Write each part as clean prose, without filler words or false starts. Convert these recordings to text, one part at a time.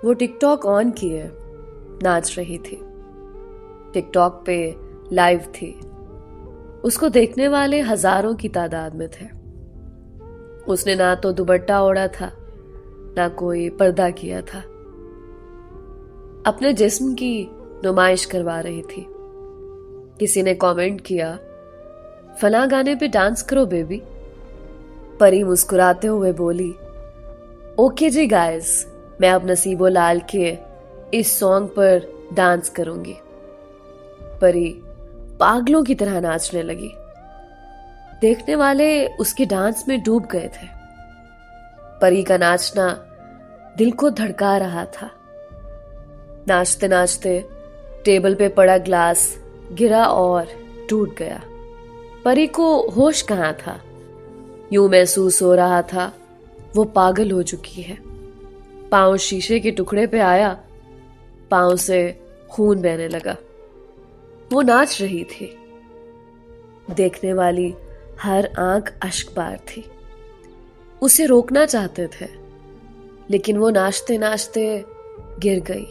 वो TikTok on किए नाच रही थी। टिकटॉक पे लाइव थी। उसको देखने वाले हजारों की तादाद में थे। उसने ना तो दुपट्टा ओढ़ा था, ना कोई पर्दा किया था। अपने जिस्म की नुमाइश करवा रही थी। किसी ने कमेंट किया, फला गाने पे डांस करो बेबी। परी मुस्कुराते हुए बोली, ओके जी गाइस, मैं अब नसीबो लाल के इस सॉन्ग पर डांस करूंगी। परी पागलों की तरह नाचने लगी। देखने वाले उसके डांस में डूब गए थे। परी का नाचना दिल को धड़का रहा था। नाचते नाचते टेबल पे पड़ा ग्लास गिरा और टूट गया। परी को होश कहाँ था। यूं महसूस हो रहा था वो पागल हो चुकी है। पांव शीशे के टुकड़े पे आया, पांव से खून बहने लगा। वो नाच रही थी। देखने वाली हर आंख अश्कबार थी। उसे रोकना चाहते थे, लेकिन वो नाचते नाचते गिर गई।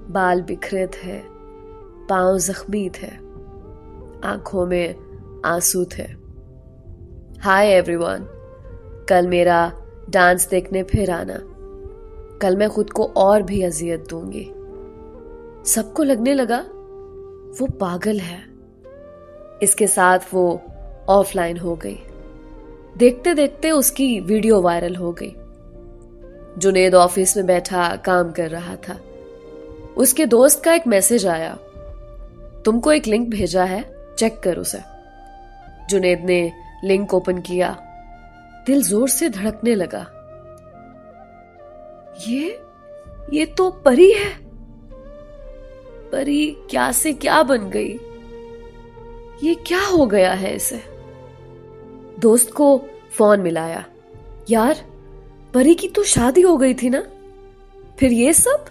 बाल बिखरे थे, पांव जख्मी थे, आंखों में आंसू थे। हाय एवरीवन, कल मेरा डांस देखने फिर आना। कल मैं खुद को और भी अजियत दूंगी। सबको लगने लगा वो पागल है। इसके साथ वो ऑफलाइन हो गई। देखते देखते उसकी वीडियो वायरल हो गई। जुनेद ऑफिस में बैठा काम कर रहा था। उसके दोस्त का एक मैसेज आया, तुमको एक लिंक भेजा है, चेक कर उसे। जुनेद ने लिंक ओपन किया। दिल जोर से धड़कने लगा। ये तो परी है। परी क्या से क्या बन गई। ये क्या हो गया है इसे। दोस्त को फोन मिलाया। यार, परी की तो शादी हो गई थी ना, फिर ये सब।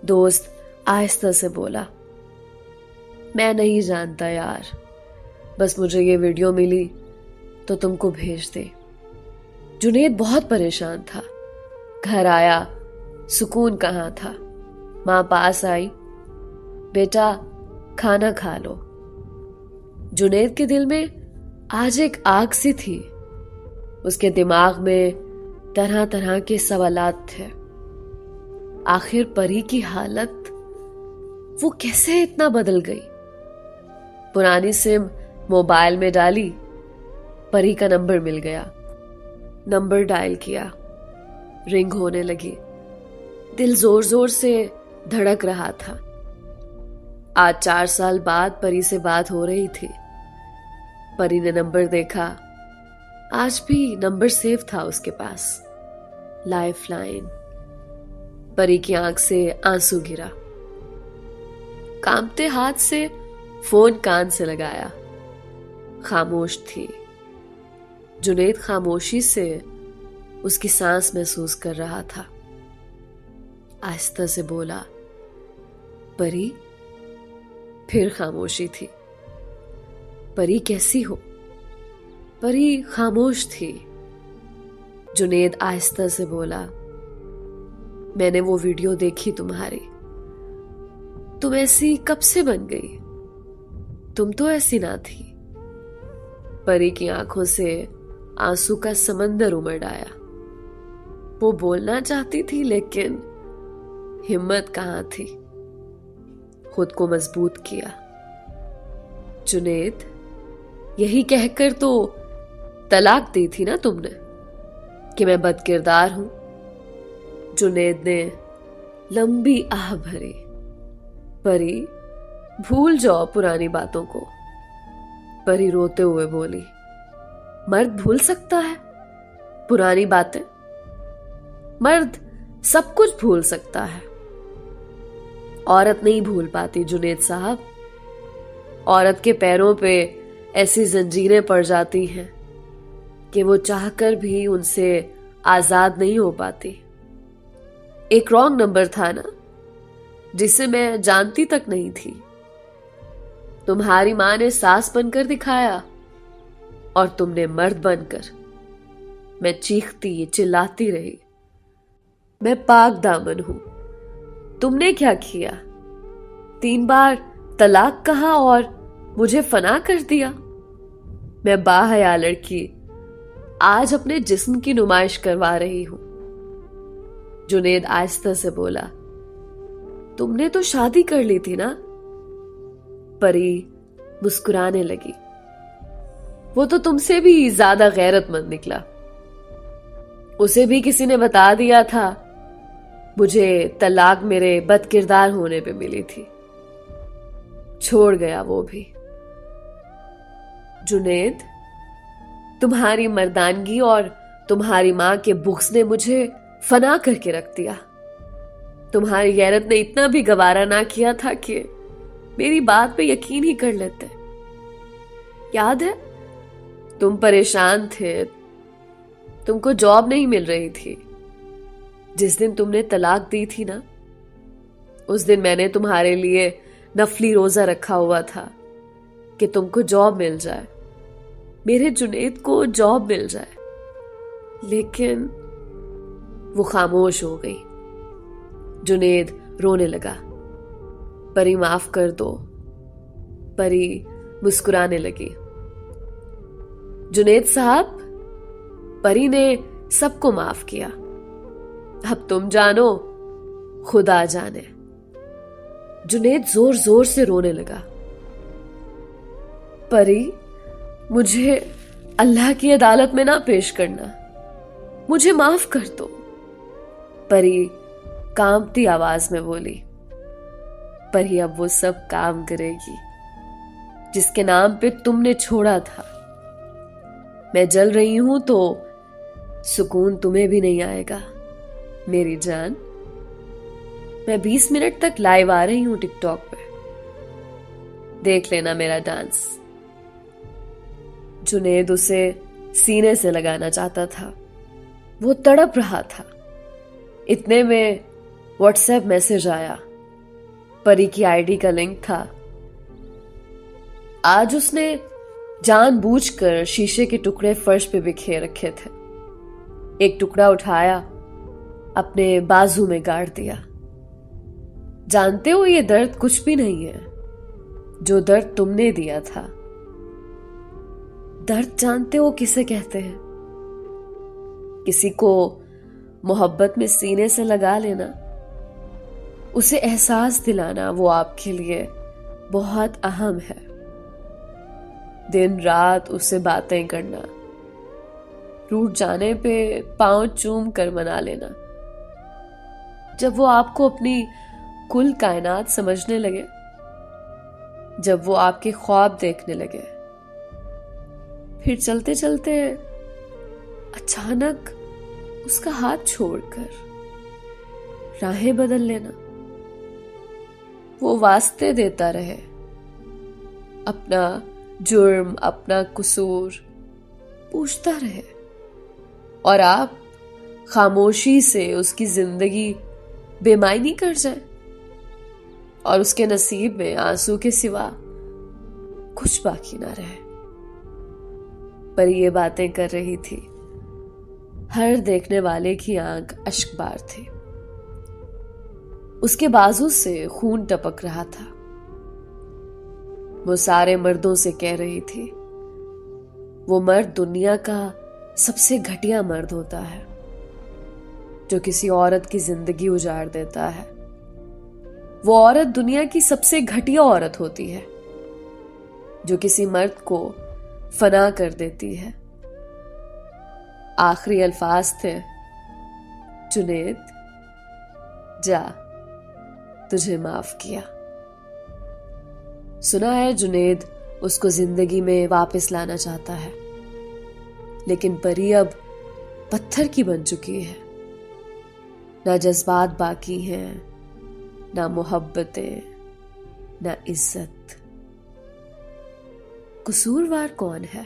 दोस्त आहिस्ता से बोला, मैं नहीं जानता यार, बस मुझे ये वीडियो मिली तो तुमको भेज दे। जुनेद बहुत परेशान था। घर आया, सुकून कहाँ था। मां पास आई, बेटा खाना खा लो। जुनेद के दिल में आज एक आग सी थी। उसके दिमाग में तरह तरह के सवालात थे। आखिर परी की हालत वो कैसे इतना बदल गई। पुरानी सिम मोबाइल में डाली, परी का नंबर मिल गया। नंबर डायल किया, रिंग होने लगी। दिल जोर जोर से धड़क रहा था। आज 4 साल बाद परी से बात हो रही थी। परी ने नंबर देखा। आज भी नंबर सेव था उसके पास, लाइफलाइन। परी की आंख से आंसू गिरा। कांपते हाथ से फोन कान से लगाया। खामोश थी। जुनेद खामोशी से उसकी सांस महसूस कर रहा था। आहिस्ता से बोला, परी। फिर खामोशी थी। परी कैसी हो। परी खामोश थी। जुनेद आहिस्ता से बोला, मैंने वो वीडियो देखी तुम्हारी। तुम ऐसी कब से बन गई। तुम तो ऐसी ना थी। परी की आंखों से आंसू का समंदर उमड़ आया। वो बोलना चाहती थी, लेकिन हिम्मत कहां थी। खुद को मजबूत किया। जुनेद, यही कहकर तो तलाक दी थी ना तुमने कि मैं बदकिरदार हूं। जुनेद ने लंबी आह भरी। परी, भूल जाओ पुरानी बातों को। परी रोते हुए बोली, मर्द भूल सकता है पुरानी बातें। मर्द सब कुछ भूल सकता है, औरत नहीं भूल पाती जुनेद साहब। औरत के पैरों पे ऐसी जंजीरें पड़ जाती हैं कि वो चाहकर भी उनसे आजाद नहीं हो पाती। एक रॉन्ग नंबर था ना, जिसे मैं जानती तक नहीं थी। तुम्हारी मां ने सास बनकर दिखाया और तुमने मर्द बनकर। मैं चीखती चिल्लाती रही। मैं पाक दामन हूं। तुमने क्या किया? 3 बार तलाक कहा और मुझे फना कर दिया। मैं बाहया लड़की आज अपने जिस्म की नुमाइश करवा रही हूं। जुनेद आहिस्ता से बोला, तुमने तो शादी कर ली थी ना? परी मुस्कुराने लगी। वो तो तुमसे भी ज्यादा गैरतमंद निकला। उसे भी किसी ने बता दिया था। मुझे तलाक मेरे बदकिरदार होने पे मिली थी। छोड़ गया वो भी। जुनेद, तुम्हारी मर्दानगी और तुम्हारी मां के बुग़्ज़ ने मुझे फना करके रख दिया। तुम्हारी गैरत ने इतना भी गवारा ना किया था कि मेरी बात पे यकीन ही कर लेते। याद है, तुम परेशान थे, तुमको जॉब नहीं मिल रही थी। जिस दिन तुमने तलाक दी थी ना, उस दिन मैंने तुम्हारे लिए नफली रोजा रखा हुआ था कि तुमको जॉब मिल जाए, मेरे जुनेद को जॉब मिल जाए। लेकिन वो खामोश हो गई। जुनेद रोने लगा। परी माफ कर दो। परी मुस्कुराने लगी। जुनेद साहब, परी ने सबको माफ किया। अब तुम जानो, खुदा जाने। जुनेद जोर जोर से रोने लगा। परी, मुझे अल्लाह की अदालत में ना पेश करना, मुझे माफ कर दो। परी कांपती आवाज में बोली। परी अब वो सब काम करेगी जिसके नाम पे तुमने छोड़ा था। मैं जल रही हूं तो सुकून तुम्हें भी नहीं आएगा मेरी जान। मैं 20 मिनट तक लाइव आ रही हूं टिकटॉक पे, देख लेना मेरा डांस। जुनेद उसे सीने से लगाना चाहता था। वो तड़प रहा था। इतने में व्हाट्सएप मैसेज आया। परी की आईडी का लिंक था। आज उसने जानबूझकर शीशे के टुकड़े फर्श पे बिखेर रखे थे। एक टुकड़ा उठाया, अपने बाजू में गाड़ दिया। जानते हो, ये दर्द कुछ भी नहीं है जो दर्द तुमने दिया था। दर्द जानते हो किसे कहते हैं? किसी को मोहब्बत में सीने से लगा लेना, उसे एहसास दिलाना, वो आपके लिए बहुत अहम है। दिन रात उससे बातें करना, रूठ जाने पे पांव चूम कर मना लेना। जब वो आपको अपनी कुल कायनात समझने लगे, जब वो आपके ख्वाब देखने लगे, फिर चलते चलते अचानक उसका हाथ छोड़कर राहें बदल लेना। वो वास्ते देता रहे, अपना जुर्म, अपना कसूर पूछता रहे, और आप खामोशी से उसकी जिंदगी बेमायनी कर जाए और उसके नसीब में आंसू के सिवा कुछ बाकी ना रहे। पर ये बातें कर रही थी। हर देखने वाले की आंख अश्कबार थी। उसके बाजू से खून टपक रहा था। वो सारे मर्दों से कह रही थी, वो मर्द दुनिया का सबसे घटिया मर्द होता है जो किसी औरत की जिंदगी उजाड़ देता है। वो औरत दुनिया की सबसे घटिया औरत होती है जो किसी मर्द को फना कर देती है। आखिरी अल्फाज थे, जुनेद जा, तुझे माफ किया। सुना है जुनेद उसको जिंदगी में वापस लाना चाहता है, लेकिन परी अब पत्थर की बन चुकी है। ना जज्बात बाकी हैं, ना मोहब्बतें, ना इज्जत। कसूरवार कौन है?